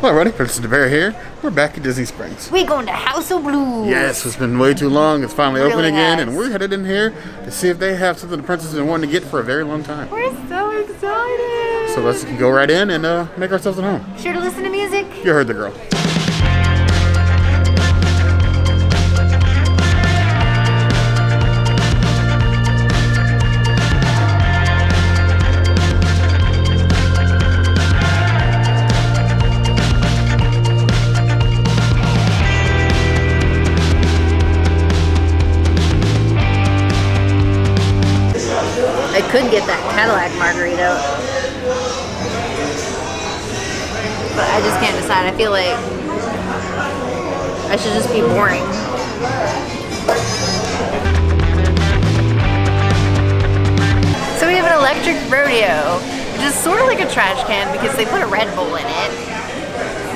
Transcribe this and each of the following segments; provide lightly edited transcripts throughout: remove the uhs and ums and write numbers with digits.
Hello everybody, Princess DeBear here. We're back at Disney Springs. We going to House of Blues. Yes, it's been way too long. It's finally open again, has. and we're headed in here to see if they have something the princess has been wanting to get for a very long time. We're so excited. So let's go right in and make ourselves at home. Sure to listen to music. You heard the girl. I could get that Cadillac margarita, but I just can't decide. I feel like I should just be boring. So we have an electric rodeo, which is sort of like a trash can because they put a Red Bull in it,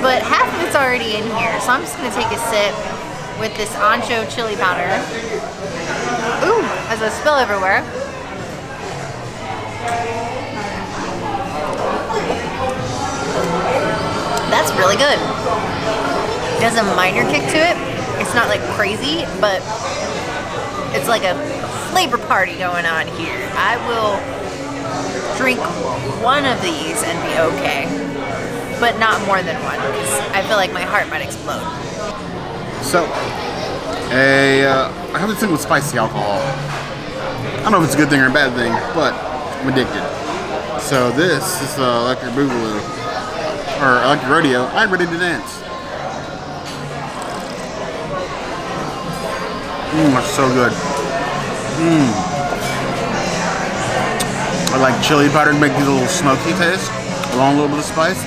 but half of it's already in here. So I'm just gonna take a sip with this ancho chili powder. Ooh, as I spill everywhere. That's really good. It has a minor kick to it. It's not like crazy, but it's like a flavor party going on here. I will drink one of these and be okay, but not more than one because I feel like my heart might explode. So, I have this thing with spicy alcohol. I don't know if it's a good thing or a bad thing, but I'm addicted. So this is Electric Boogaloo, or Electric Rodeo. I'm ready to dance. That's so good. I like chili powder to make these a little smoky taste, along a little bit of spice.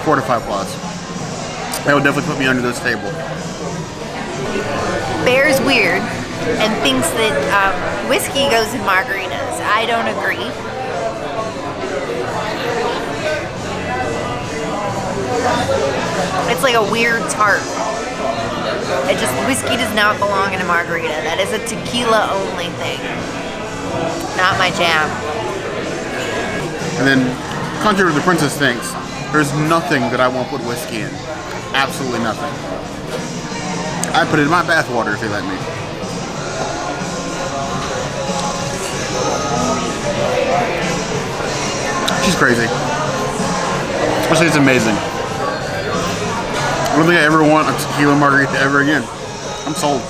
4 to 5 plus. That would definitely put me under this table. Bear's weird and thinks that whiskey goes in margaritas. I don't agree. It's like a weird tart. Whiskey does not belong in a margarita. That is a tequila only thing. Not my jam. And then, contrary to what the princess thinks, there's nothing that I won't put whiskey in. Absolutely nothing. I put it in my bathwater if they let me. She's crazy. I'll say it's amazing. I don't think I ever want a tequila margarita ever again. I'm sold.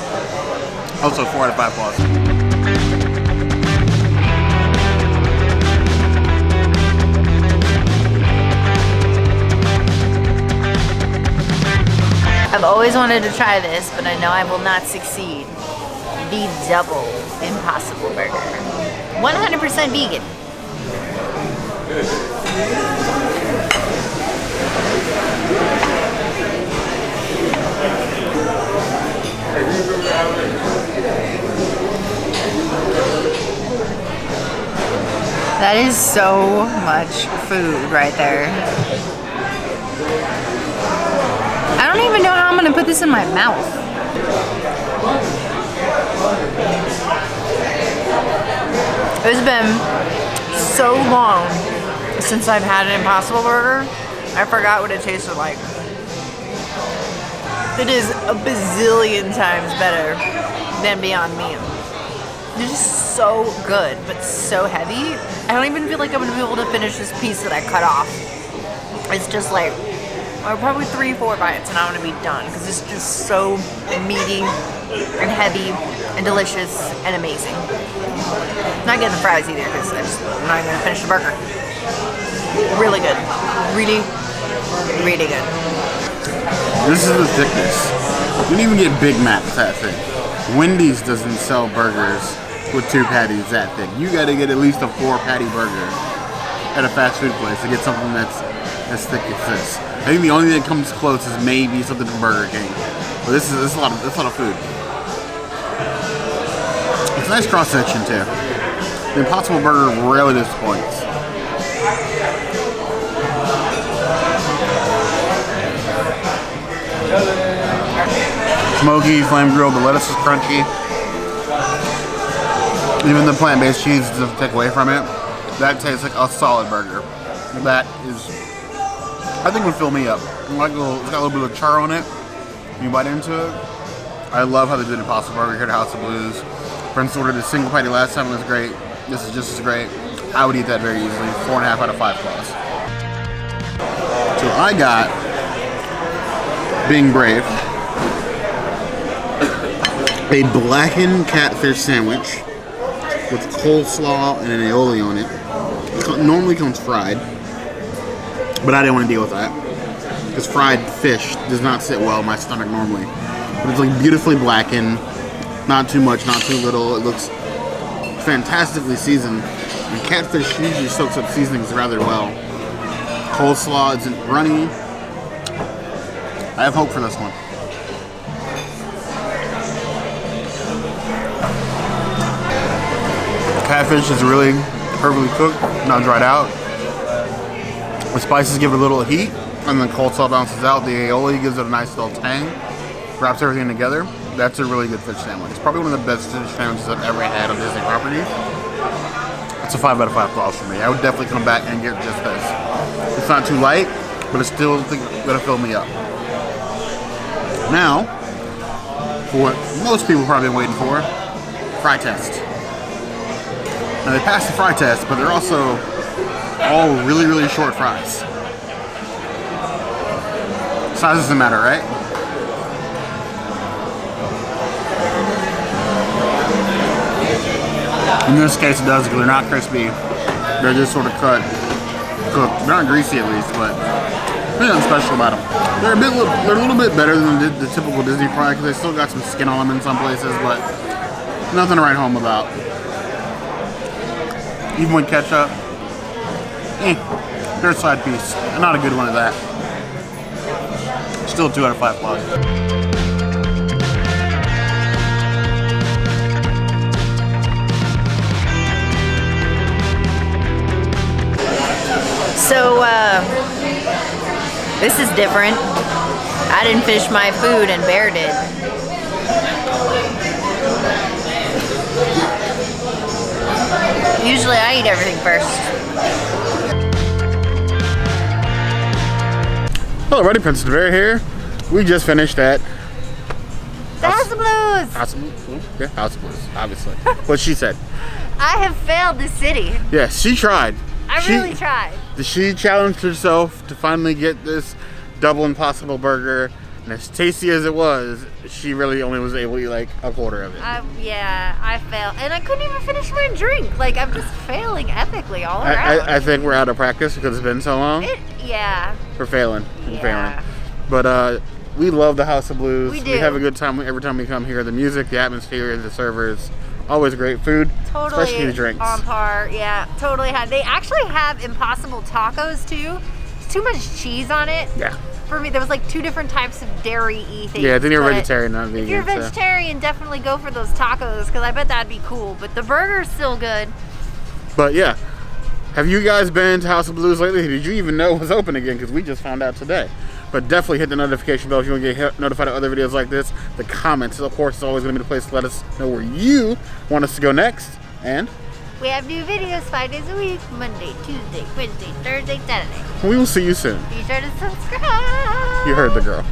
Also 4 out of 5 plus. I've always wanted to try this, but I know I will not succeed. The Double Impossible Burger. 100% vegan. That is so much food right there. I don't even know how I'm gonna put this in my mouth. It's been so long since I've had an Impossible Burger. I forgot what it tasted like. It is a bazillion times better than Beyond Meat. It's just so good, but so heavy. I don't even feel like I'm gonna be able to finish this piece that I cut off. It's just like, probably 3-4 bites and I'm gonna be done because it's just so meaty and heavy and delicious and amazing. I'm not getting the fries either because I'm not even gonna finish the burger. Really good. Really, really good. This is the thickness. You can even get Big Macs that thick. Wendy's doesn't sell burgers with 2 patties that thick. You gotta get at least a 4-patty burger at a fast food place to get something that's as thick as this. I think the only thing that comes close is maybe something from Burger King. But this is a lot of food. It's a nice cross section too. The Impossible Burger rarely disappoints. Smoky, flame grilled, the lettuce is crunchy. Even the plant-based cheese doesn't take away from it. That tastes like a solid burger. That is, I think, would fill me up. Like it's got a little bit of char on it. When you bite into it. I love how they do the Impossible Burger here at House of Blues. Prince ordered a single patty last time, it was great. This is just as great. I would eat that very easily. 4.5 out of 5 plus. So I got, being brave, a blackened catfish sandwich with coleslaw and an aioli on it. It normally comes fried, but I didn't want to deal with that because fried fish does not sit well in my stomach normally. But it's like beautifully blackened, not too much, not too little. It looks fantastically seasoned. And catfish usually soaks up seasonings rather well. Coleslaw isn't runny. I have hope for this one. Catfish is really perfectly cooked, not dried out. The spices give it a little heat, and then coleslaw balances out. The aioli gives it a nice little tang, wraps everything together. That's a really good fish sandwich. It's probably one of the best fish sandwiches I've ever had on Disney property. It's a 5 out of 5 plus for me. I would definitely come back and get just this. It's not too light, but it's still gonna fill me up. Now, for what most people probably been waiting for, fry test. Now they passed the fry test, but they're also all really, really short fries. Size doesn't matter, right? In this case it does because they're not crispy. They're just sort of cooked. They're not greasy at least, but there's nothing special about them. They're a little bit better than the typical Disney fry because they still got some skin on them in some places, but nothing to write home about. Even with ketchup, they're a side piece. Not a good one at that. Still 2 out of 5 plus. So, this is different. I didn't finish my food and Bear did. Usually I eat everything first. Hello, everybody, Princess Bear here. We just finished at The House of Blues! House of Blues? Yeah, House of Blues, obviously. What she said. I have failed the city. Yeah, she tried. I really tried. She challenged herself to finally get this double Impossible Burger, and as tasty as it was, she really only was able to eat like a quarter of it. Yeah, I failed. And I couldn't even finish my drink. Like, I'm just failing epically all around. I think we're out of practice because it's been so long. Yeah. We're failing. Yeah. Failing. But we love the House of Blues. We do. We have a good time every time we come here. The music, the atmosphere, the servers, always great food. Totally especially the drinks. On par. Yeah, totally. They actually have Impossible tacos too. It's too much cheese on it. Yeah. For me, there was like 2 different types of dairy-y things. Yeah, then you're vegetarian, not vegan. If you're vegetarian, definitely go for those tacos because I bet that'd be cool. But the burger's still good. But yeah, have you guys been to House of Blues lately? Did you even know it was open again? Because we just found out today. But definitely hit the notification bell if you want to get notified of other videos like this. The comments, of course, is always going to be the place to let us know where you want us to go next. And we have new videos 5 days a week: Monday, Tuesday, Wednesday, Thursday, Saturday. we will see you soon. Be sure to subscribe. You heard the girl.